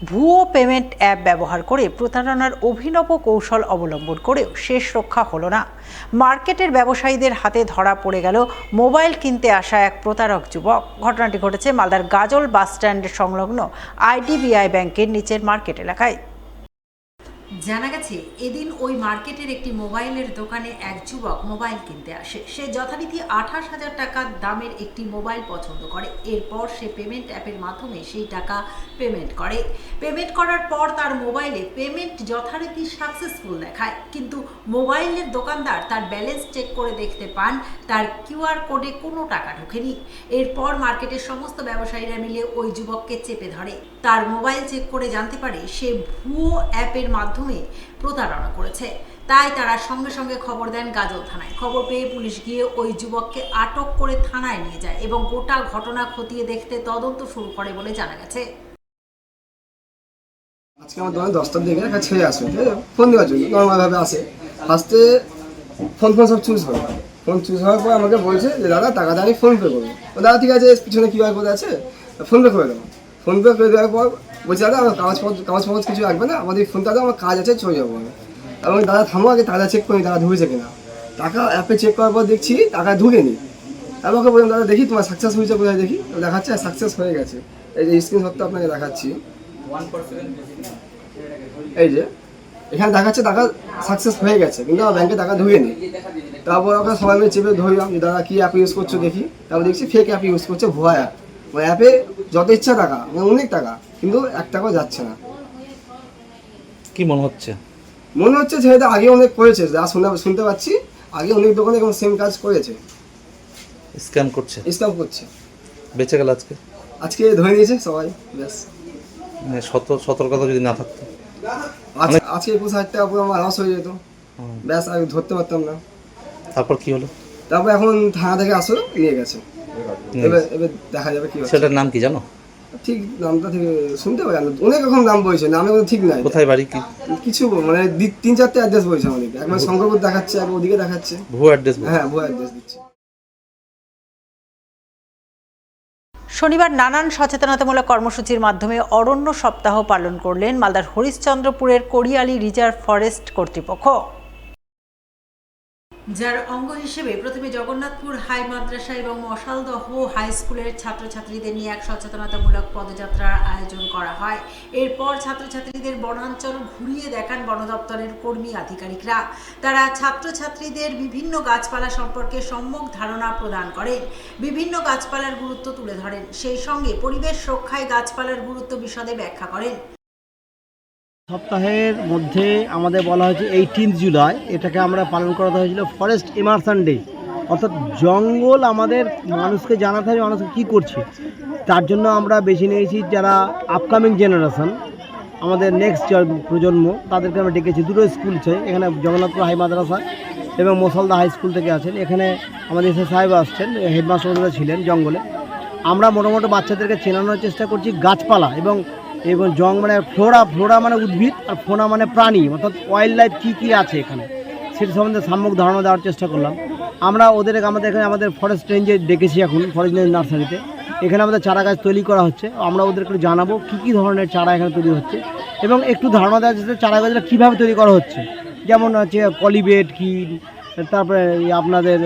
ভুয়ো payment app ব্যবহার করে প্রতারণার অভিনব কৌশল অবলম্বন করেও শেষ রক্ষা হলো না। মার্কেটের ব্যবসায়ীদের হাতে ধরা পড়ে গেল মোবাইল কিনতে আসা এক প্রতারক যুবক। ঘটনাটি ঘটেছে মালদার গাজল বাস স্ট্যান্ড সংলগ্ন আইডিবিআই ব্যাংকের নিচের মার্কেট এলাকায়। জানা গেছে, এদিন ওই মার্কেটের একটি মোবাইলের দোকানে এক যুবক মোবাইল কিনতে আসে। সে যথারীতি 28,000 টাকার দামের একটি মোবাইল পছন্দ করে। এরপর সে পেমেন্ট অ্যাপের মাধ্যমে সেই টাকা পেমেন্ট করে। পেমেন্ট করার পর তার মোবাইলে পেমেন্ট যথারীতি সাকসেসফুল দেখায়, কিন্তু মোবাইলের দোকানদার তার ব্যালেন্স চেক করে দেখতে পান তার কিউআর কোডে কোনো টাকা ঢোকেনি। এরপর মার্কেটের সমস্ত ব্যবসায়ীরা মিলে ওই যুবককে চেপে ধরে। তার মোবাইল চেক করে জানতে পারে সে ভুয়ো অ্যাপের মাধ্যমে প্রতারণা করেছে। তাই তারা সঙ্গে সঙ্গে খবর দেন গাজল থানায়। খবর পেয়ে পুলিশ গিয়ে ওই যুবককে আটক করে থানায় নিয়ে যায় এবং গোটা ঘটনা খতিয়ে দেখতে তদন্ত শুরু করে বলে জানা গেছে। আজকে আমার দোকানে 10টার দিকে একটা ছেলে আসবে ফোন দেওয়ার জন্য, নর্মালভাবে আসে। ফার্স্টে ফোন সব চুজ হয়। ফোন চুজ হওয়ার পর আমাকে বলছে যে দাদা টাকাটা আমি ফোনপে করবো। দাদা ঠিক আছে, পিছনে কিউআর কোড আছে, ফোনপে করে দেবো। ফোনপে করে দেওয়ার পর বলছি দাদা আমার কাগজ কিছু লাগবে না, আমাদের ফোনটা দাও, আমার কাজ আছে, চলে যাবো আমি। এবং দাদা থামো, আগে টাকা চেক করি টাকা ঢুকেছে কিনা। টাকা অ্যাপে চেক করার পর দেখছি টাকা ঢুকেনি। আমাকে বললাম দাদা দেখি তোমার সাকসেস হয়েছে কোথায়, দেখি দেখাচ্ছে সাকসেস হয়ে গেছে। এই যে স্ক্রিনশটটা আপনাকে দেখাচ্ছি, এই যে এখানে দেখাচ্ছে টাকা সাকসেস হয়ে গেছে, কিন্তু আমার ব্যাংকে টাকা ঢুকেনি। তারপর আমরা সবাই মিলে চেপে ধরলাম যে দাদা কী অ্যাপ ইউজ করছো দেখি। তারপর দেখছি ফেক অ্যাপ ইউজ করছে, ভুয়া অ্যাপ। ওই অ্যাপে যত ইচ্ছা টাকা, মানে অনেক টাকা, কিন্তু 1 টাকাও যাচ্ছে না। কি মনে হচ্ছে? মনে হচ্ছে ছেলেটা আগে অনেক করেছে, যা শুনতে পাচ্ছি আগে অনেক দোকানে এখন সেম কাজ করেছে, স্ক্যাম করছে, স্ক্যাম করছে। বেঁচে গেল আজকে ধরে নিয়েছে সবাই, ব্যাস। মানে সতর্কতা যদি না থাকতো আজকে 21,000 টাকা পুরো আমার লস হয়ে যেত, ব্যাস। আমি ধরতে পারতাম না। তারপর কি হলো? তারপর এখন থানা থেকে আসলো, নিয়ে গেছে। এবার দেখা যাবে কি হচ্ছে। ছেলেটার নাম কি জানো? ঠিক নামটা থেকে শুনতে পাই না, অনেক রকম নাম বলছে, নামে ঠিক নাই। কোথায় বাড়ি, কি কিছু মানে 3-4টে অ্যাড্রেস বলছে আমাদেরকে। একবার শঙ্করপুর দেখাচ্ছে, একবার ওদিকে দেখাচ্ছে। ভুয়ো অ্যাড্রেস? হ্যাঁ, ভুয়ো অ্যাড্রেস দিচ্ছে। শনিবার নানান সচেতনতামূলক কর্মসূচির মাধ্যমে অরণ্য সপ্তাহ পালন করলেন মালদার হরিশ্চন্দ্রপুরের কোরিয়ালি রিজার্ভ ফরেস্ট কর্তৃপক্ষ। যার অঙ্গ হিসেবে প্রথমে জগন্নাথপুর হাই মাদ্রাসা এবং মশালদহ হাই স্কুলের ছাত্রছাত্রীদের নিয়ে এক সচেতনতামূলক পদযাত্রার আয়োজন করা হয়। এরপর ছাত্রছাত্রীদের বনাঞ্চল ঘুরিয়ে দেখান বন দপ্তরের কর্মী আধিকারিকরা। তারা ছাত্রছাত্রীদের বিভিন্ন গাছপালা সম্পর্কে সম্যক ধারণা প্রদান করেন, বিভিন্ন গাছপালার গুরুত্ব তুলে ধরেন, সেই সঙ্গে পরিবেশ রক্ষায় গাছপালার গুরুত্ব বিশদে ব্যাখ্যা করেন। সপ্তাহের মধ্যে আমাদের বলা হয়েছে 18 জুলাই, এটাকে আমরা পালন করাতে হয়েছিল ফরেস্ট ইমার্শন ডে। অর্থাৎ জঙ্গল আমাদের মানুষকে জানাতে হবে মানুষকে কী করছে। তার জন্য আমরা বেছে নিয়েছি যারা আপকামিং জেনারেশন, আমাদের নেক্সট প্রজন্ম, তাদেরকে আমরা ডেকেছি। দুটো স্কুল চাই এখানে, জগন্নাথপুর হাই মাদ্রাসা এবং মোসালদা হাই স্কুল থেকে আছেন। এখানে আমাদের এসে সাহেব আসছেন, হেডমাস্টাররা ছিলেন জঙ্গলে। আমরা মোটামুটি বাচ্চাদেরকে চেনানোর চেষ্টা করছি গাছপালা এবং মানে ফ্লোরা মানে উদ্ভিদ, আর ফোনা মানে প্রাণী, অর্থাৎ ওয়াইল্ড লাইফ কী আছে এখানে, সেটা সম্বন্ধে সম্যক ধারণা দেওয়ার চেষ্টা করলাম। আমরা আমাদের এখানে আমাদের ফরেস্ট রেঞ্জে ডেকেছি, এখন ফরেস্ট রেঞ্জ নার্সারিতে। এখানে আমাদের চারা গাছ তৈরি করা হচ্ছে। আমরা ওদেরকে জানাবো কী ধরনের চারা এখানে তৈরি হচ্ছে এবং একটু ধারণা দেওয়া যাচ্ছে চারা গাছটা কীভাবে তৈরি করা হচ্ছে। যেমন হচ্ছে পলিবেড কী, তারপরে আপনাদের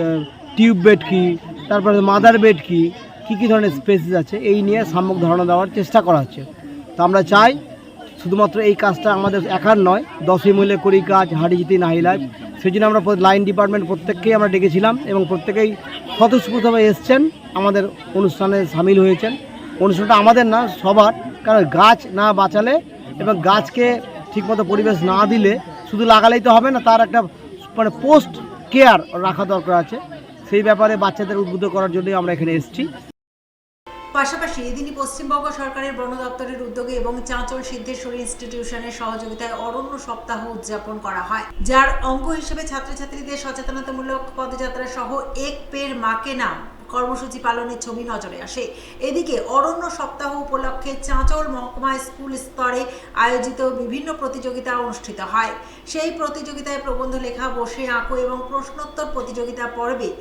টিউব বেড কী, তারপরে মাদার বেড কী ধরনের স্পেসিস আছে, এই নিয়ে সম্যক ধারণা দেওয়ার চেষ্টা করা হচ্ছে। তো আমরা চাই শুধুমাত্র এই কাজটা আমাদের একার নয়, 10 মিলে করি কাজ, হাঁড়িজিতি নাহিলাজ। সেই জন্য আমরা লাইন ডিপার্টমেন্ট প্রত্যেককেই আমরা ডেকেছিলাম এবং প্রত্যেকেই স্বতঃস্ফূর্তভাবে এসছেন, আমাদের অনুষ্ঠানে সামিল হয়েছেন। অনুষ্ঠানটা আমাদের না, সবার। কারণ গাছ না বাঁচালে এবং গাছকে ঠিকমতো পরিবেশ না দিলে শুধু লাগালেই তো হবে না, তার একটা মানে পোস্ট কেয়ার রাখা দরকার আছে। সেই ব্যাপারে বাচ্চাদের উদ্বুদ্ধ করার জন্যই আমরা এখানে এসেছি। পাশাপাশি এদিনই পশ্চিমবঙ্গ সরকারের বন দপ্তরের উদ্যোগে এবং চাঁচল সিদ্ধেশ্বরী ইনস্টিটিউশনের সহযোগিতায় অরণ্য সপ্তাহ উদযাপন করা হয়, যার অঙ্গ হিসেবে ছাত্রছাত্রীদের সচেতনতামূলক পদযাত্রা সহ এক পের মাকে নাম কর্মসূচি পালনের ছবি নজরে আসে। এদিকে অরণ্য সপ্তাহ উপলক্ষে চাঁচল মহকুমা স্কুল স্তরে আয়োজিত বিভিন্ন প্রতিযোগিতা অনুষ্ঠিত হয়। সেই প্রতিযোগিতায় প্রবন্ধ লেখা, বসে আঁকো এবং প্রশ্নোত্তর প্রতিযোগিতা পর্বে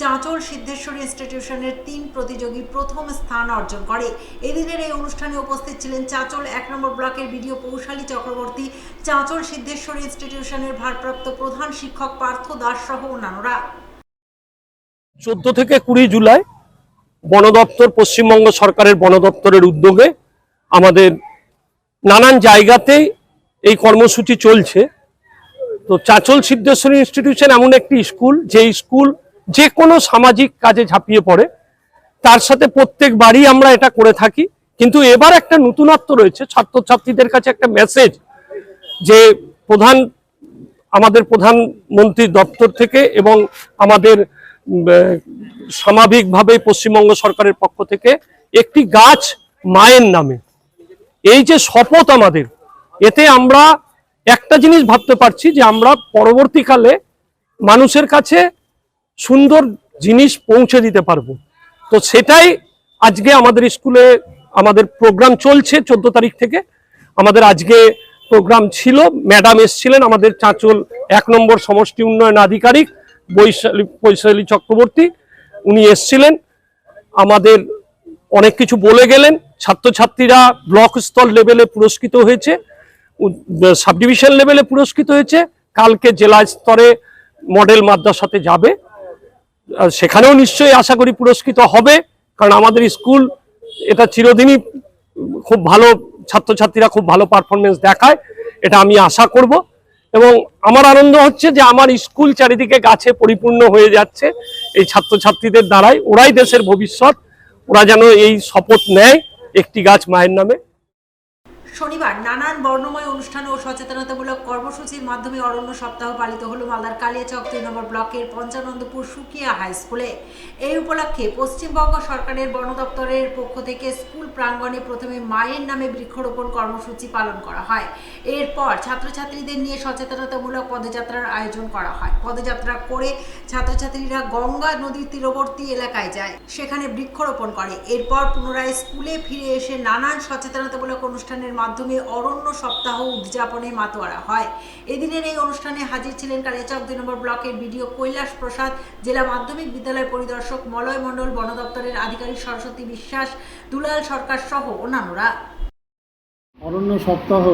চাঁচল সিদ্ধেশ্বরী ইনস্টিটিউশনের 3 প্রতিযোগী প্রথম স্থান অর্জন করে। এদিনের এই অনুষ্ঠানে উপস্থিত ছিলেন চাঁচল 1 নম্বর ব্লকের বিডিও পৌশালী চক্রবর্তী, চাঁচল সিদ্ধেশ্বরী ইনস্টিটিউশনের ভারপ্রাপ্ত প্রধান শিক্ষক পার্থ দাস সহ অন্যান্যরা। 14 থেকে 20 জুলাই বন দপ্তর, পশ্চিমবঙ্গ সরকারের বন দপ্তরের উদ্যোগে আমাদের নানান জায়গাতেই এই কর্মসূচি চলছে। তো চাঁচল সিদ্ধেশ্বরী ইনস্টিটিউশন এমন একটি স্কুল, যে স্কুল যে কোনো সামাজিক কাজে ঝাঁপিয়ে পড়ে, তার সাথে প্রত্যেকবারই আমরা এটা করে থাকি। কিন্তু এবার একটা নতুনত্ব রয়েছে, ছাত্রছাত্রীদের কাছে একটা মেসেজ, যে আমাদের প্রধানমন্ত্রী দপ্তর থেকে এবং আমাদের স্বাভাবিকভাবে পশ্চিমবঙ্গ সরকারের পক্ষ থেকে একটি গাছ মায়ের নামে, এই যে শপথ আমাদের, এতে আমরা একটা জিনিস ভাবতে পারছি যে আমরা পরবর্তীকালে মানুষের কাছে সুন্দর জিনিস পৌঁছে দিতে পারবো। তো সেটাই আজকে আমাদের স্কুলে আমাদের প্রোগ্রাম চলছে। 14 তারিখ থেকে আমাদের আজকে প্রোগ্রাম ছিল। ম্যাডাম এসছিলেন, আমাদের চাঁচল 1 নম্বর সমষ্টি উন্নয়ন আধিকারিক বৈশালী চক্রবর্তী, উনি এসছিলেন, আমাদের অনেক কিছু বলে গেলেন। ছাত্রছাত্রীরা ব্লক স্তর লেভেলে পুরস্কৃত হয়েছে, সাব ডিভিশন লেভেলে পুরস্কৃত হয়েছে, কালকে জেলা স্তরে মডেল মাদ্রাসাতে যাবে, সেখানেও নিশ্চয়ই আশা করি পুরস্কৃত হবে, কারণ আমাদের স্কুল এটা চিরদিনই খুব ভালো, ছাত্রছাত্রীরা খুব ভালো পারফরমেন্স দেখায়, এটা আমি আশা করব। এবং আমার আনন্দ হচ্ছে যে আমার স্কুল চারিদিকে গাছে পরিপূর্ণ হয়ে যাচ্ছে এই ছাত্রছাত্রীদের দ্বারাই। ওরাই দেশের ভবিষ্যৎ, ওরা যেন এই শপথ নেয় একটি গাছ মায়ের নামে। শনিবার নানান বর্ণময় অনুষ্ঠান ও সচেতনতামূলক কর্মসূচির মাধ্যমে অরণ্য সপ্তাহ পালিত হলো মালদার কালিয়াচক 2 নম্বর ব্লকের পঞ্চানন্দপুর সুকিয়া হাই স্কুলে। এই উপলক্ষে পশ্চিমবঙ্গ সরকারের বন দপ্তরের পক্ষ থেকে স্কুল প্রাঙ্গণে প্রথমে মায়ের নামে বৃক্ষরোপণ কর্মসূচি পালন করা হয়। এরপর ছাত্রছাত্রীদের নিয়ে সচেতনতামূলক পদযাত্রার আয়োজন করা হয়। পদযাত্রা করে ছাত্রছাত্রীরা গঙ্গা নদীর তীরবর্তী এলাকায় যায়, সেখানে বৃক্ষরোপণ করে। এরপর পুনরায় স্কুলে ফিরে এসে নানান সচেতনতামূলক অনুষ্ঠানের মাধ্যমে অরণ্য সপ্তাহ উদযাপনে মাতোয়ারা হয়। এদিনের এই অনুষ্ঠানে হাজির ছিলেন কালিয়াচক 2 নম্বর ব্লকের বিডিও কৈলাস প্রসাদ, জেলা মাধ্যমিক বিদ্যালয় পরিদর্শক মলয় মণ্ডল, বন দপ্তরের আধিকারিক সরস্বতী বিশ্বাস, দুলাল সরকার সহ অন্যান্যরা। অরণ্য সপ্তাহ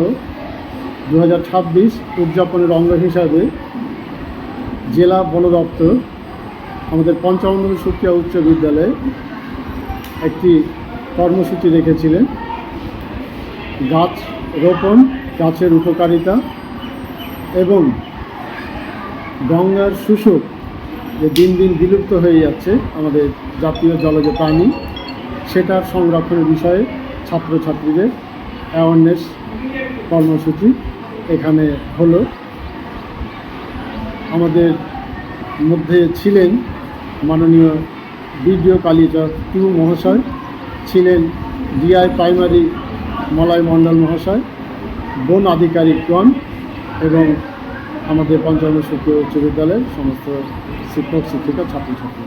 2026 উদযাপনের অঙ্গ হিসাবে জেলা বন দপ্তর আমাদের পঞ্চানন্দপুর সুকিয়া উচ্চ বিদ্যালয়ে একটি কর্মসূচি রেখেছিলেন, গাছ রোপণ, গাছের উপকারিতা এবং গঙ্গার শুশুক যে দিন দিন বিলুপ্ত হয়ে যাচ্ছে আমাদের জাতীয় জলজ প্রাণী, সেটার সংরক্ষণের বিষয়ে ছাত্রছাত্রীদের অ্যাওয়ারনেস কর্মসূচি এখানে হলো। আমাদের মধ্যে ছিলেন মাননীয় বিডিও কালিয়াচক 2 মহাশয়, ছিলেন ডিআই প্রাইমারি মলয় মণ্ডল মহাশয়, বন আধিকারিকগণ এবং আমাদের পঞ্চানন্দপুর সুকিয়া উচ্চ বিদ্যালয়ের সমস্ত শিক্ষক শিক্ষিকা ছাত্রছাত্রী।